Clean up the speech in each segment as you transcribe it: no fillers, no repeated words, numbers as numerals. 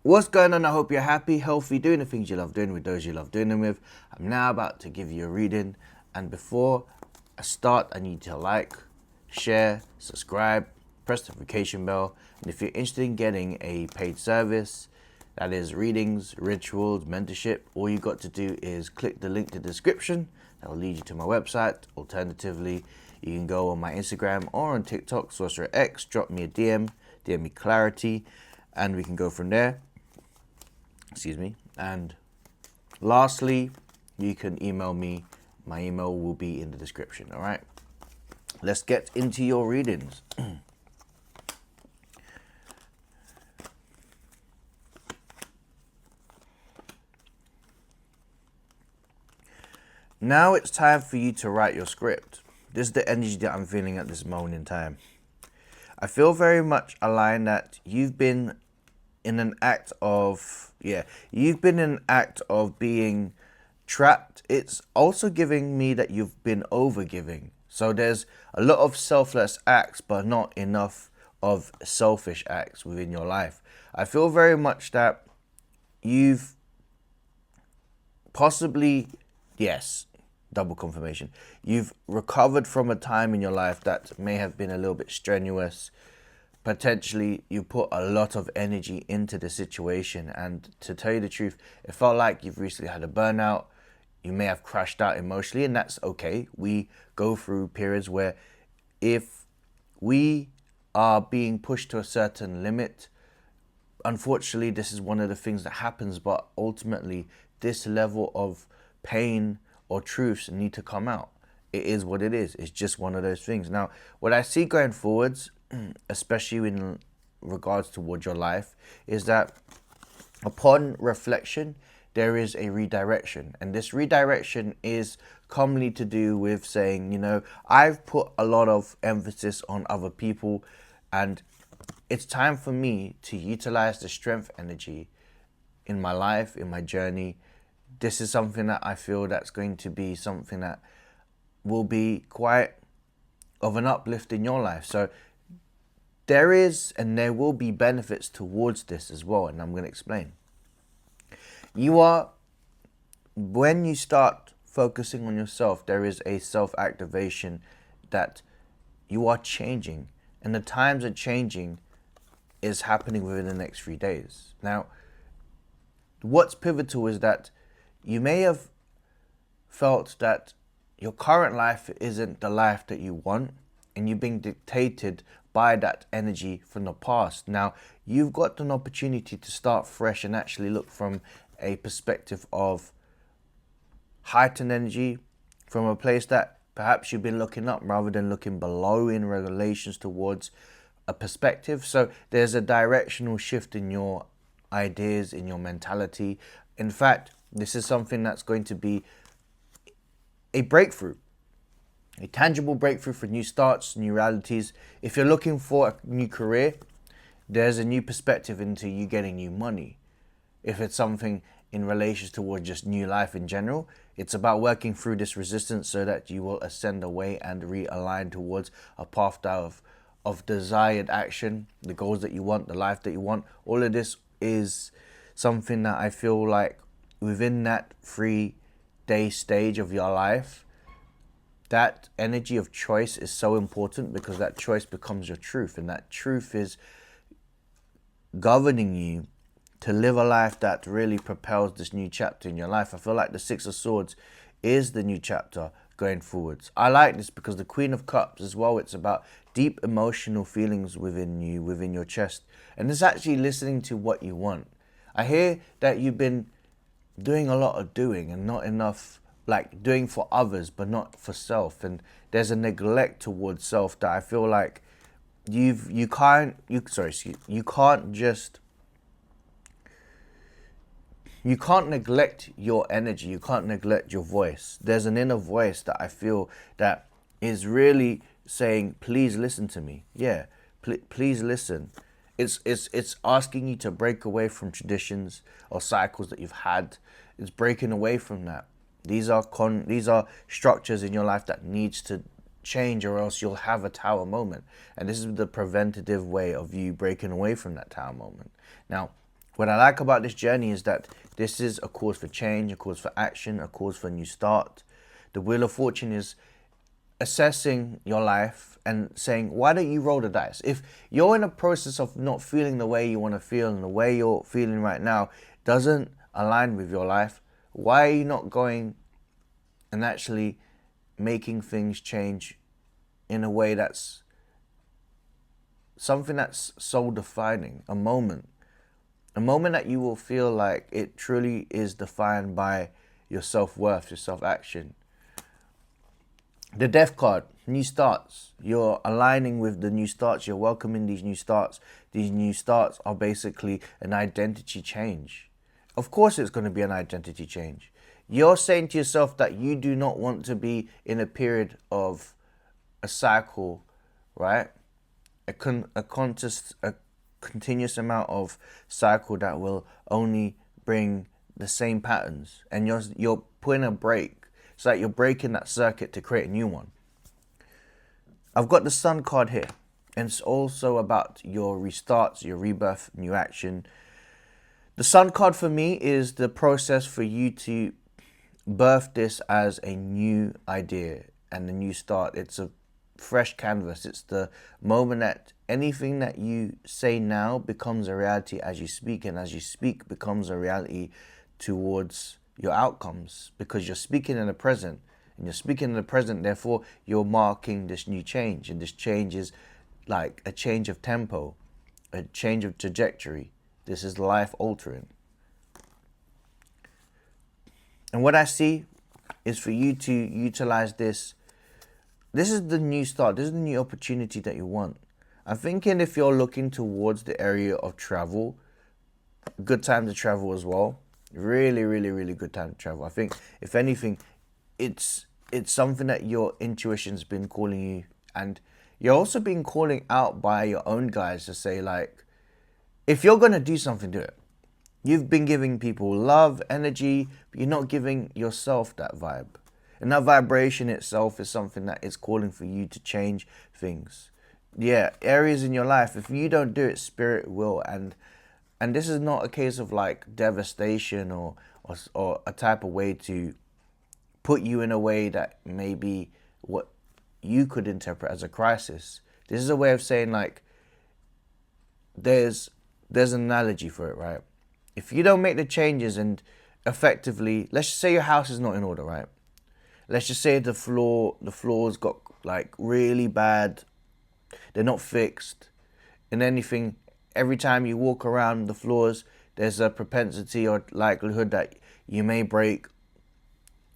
What's going on? I hope you're happy, healthy, doing the things you love doing with those you love doing them with. I'm now about to give you a reading, and before I start, I need you to like, share, subscribe, press the notification bell, and if you're interested in getting a paid service, that is readings, rituals, mentorship, all you got to do is click the link to the description. That will lead you to my website. Alternatively, you can go on my Instagram or on TikTok, Sorcerer X, drop me a DM me clarity, and we can go from there. Excuse me. And lastly, you can email me. My email will be in the description. All right. Let's get into your readings. Now it's time for you to write your script. This is the energy that I'm feeling at this moment in time. I feel very much aligned that you've been in an act of, being trapped. It's also giving me that you've been overgiving. So there's a lot of selfless acts, but not enough of selfish acts within your life. I feel very much that you've possibly, yes, double confirmation, you've recovered from a time in your life that may have been a little bit strenuous. Potentially you put a lot of energy into the situation, and to tell you the truth, it felt like you've recently had a burnout. You may have crashed out emotionally, and that's okay. We go through periods where if we are being pushed to a certain limit, unfortunately this is one of the things that happens, but ultimately this level of pain or truths need to come out. It is what it is. It's just one of those things. Now, what I see going forwards, especially in regards towards your life, is that upon reflection, there is a redirection. And this redirection is commonly to do with saying, I've put a lot of emphasis on other people, and it's time for me to utilize the strength energy in my life, in my journey. This is something that I feel that's going to be something that will be quite of an uplift in your life. So there is and there will be benefits towards this as well, and I'm going to explain. When you start focusing on yourself, there is a self-activation that you are changing, and the times are changing is happening within the next 3 days. Now, what's pivotal is that you may have felt that your current life isn't the life that you want, and you're being dictated by that energy from the past. Now, you've got an opportunity to start fresh and actually look from a perspective of heightened energy, from a place that perhaps you've been looking up rather than looking below in relations towards a perspective. So there's a directional shift in your ideas, in your mentality. In fact, this is something that's going to be a breakthrough, a tangible breakthrough for new starts, new realities. If you're looking for a new career, there's a new perspective into you getting new money. If it's something in relation towards just new life in general, it's about working through this resistance so that you will ascend away and realign towards a path of desired action, the goals that you want, the life that you want. All of this is something that I feel like within that 3-day stage of your life, that energy of choice is so important, because that choice becomes your truth, and that truth is governing you to live a life that really propels this new chapter in your life. I feel like the Six of Swords is the new chapter going forwards. I like this because the Queen of Cups as well, it's about deep emotional feelings within you, within your chest, and it's actually listening to what you want. I hear that you've been doing a lot of doing and not enough, like doing for others but not for self, and there's a neglect towards self that I feel like you can't neglect your energy. You can't neglect your voice. There's an inner voice that I feel that is really saying, please listen to me. Yeah, please listen. It's asking you to break away from traditions or cycles that you've had. It's breaking away from that. These are structures in your life that needs to change, or else you'll have a tower moment. And this is the preventative way of you breaking away from that tower moment. Now, What I like about this journey is that this is a cause for change, a cause for action, a cause for a new start. The Wheel of Fortune is assessing your life and saying, why don't you roll the dice? If you're in a process of not feeling the way you want to feel and the way you're feeling right now doesn't align with your life, why are you not going and actually making things change in a way that's something that's soul defining, a moment that you will feel like it truly is defined by your self-worth, your self-action. The Death card, new starts. You're aligning with the new starts. You're welcoming these new starts. These new starts are basically an identity change. Of course it's going to be an identity change. You're saying to yourself that you do not want to be in a period of a cycle, right? A continuous amount of cycle that will only bring the same patterns, and you're putting a break. It's like you're breaking that circuit to create a new one. I've got the Sun card here, and it's also about your restarts, your rebirth, new action. The Sun card for me is the process for you to birth this as a new idea and a new start. It's a fresh canvas. It's the moment that anything that you say now becomes a reality as you speak, and as you speak becomes a reality towards your outcomes, because you're speaking in the present, and you're speaking in the present, therefore you're marking this new change, and this change is like a change of tempo, a change of trajectory. This is life altering. And what I see is for you to utilize this. This is the new start. This is the new opportunity that you want. I'm thinking if you're looking towards the area of travel, good time to travel as well. Really, really, really good time to travel. I think, if anything, it's something that your intuition's been calling you, and you're also being calling out by your own guides to say, like, if you're going to do something, do it. You've been giving people love, energy, but you're not giving yourself that vibe. And that vibration itself is something that is calling for you to change things. Yeah, areas in your life, if you don't do it, spirit will. And this is not a case of like devastation or a type of way to put you in a way that may be what you could interpret as a crisis. This is a way of saying, like, there's an analogy for it, right? If you don't make the changes and effectively, let's just say your house is not in order, right? Let's just say the floors got like really bad, they're not fixed, and anything, every time you walk around the floors, there's a propensity or likelihood that you may break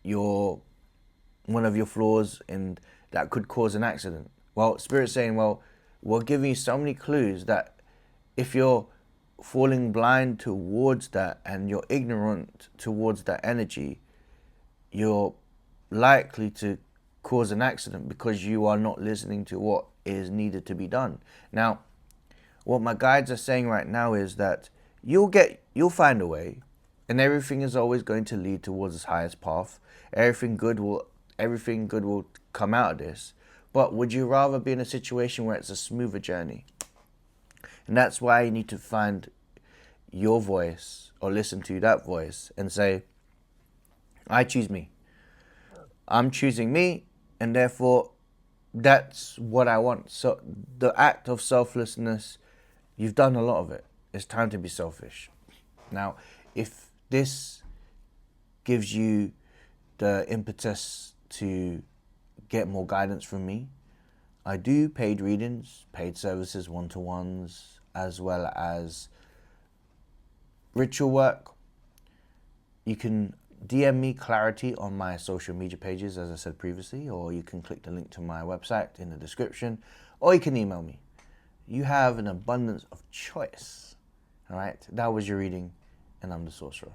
one of your floors, and that could cause an accident. Well, Spirit's saying, well, we're giving you so many clues that if you're falling blind towards that and you're ignorant towards that energy, you're likely to cause an accident because you are not listening to what is needed to be done. Now, what my guides are saying right now is that you'll find a way, and everything is always going to lead towards its highest path. Everything good will come out of this. But would you rather be in a situation where it's a smoother journey? And that's why you need to find your voice, or listen to that voice and say, I choose me. I'm choosing me, and therefore that's what I want. So the act of selflessness, you've done a lot of it. It's time to be selfish. Now, if this gives you the impetus to get more guidance from me, I do paid readings, paid services, one-to-ones, as well as ritual work. You can DM me clarity on my social media pages, as I said previously, or you can click the link to my website in the description, or you can email me. You have an abundance of choice. All right, that was your reading, and I'm the Sorcerer.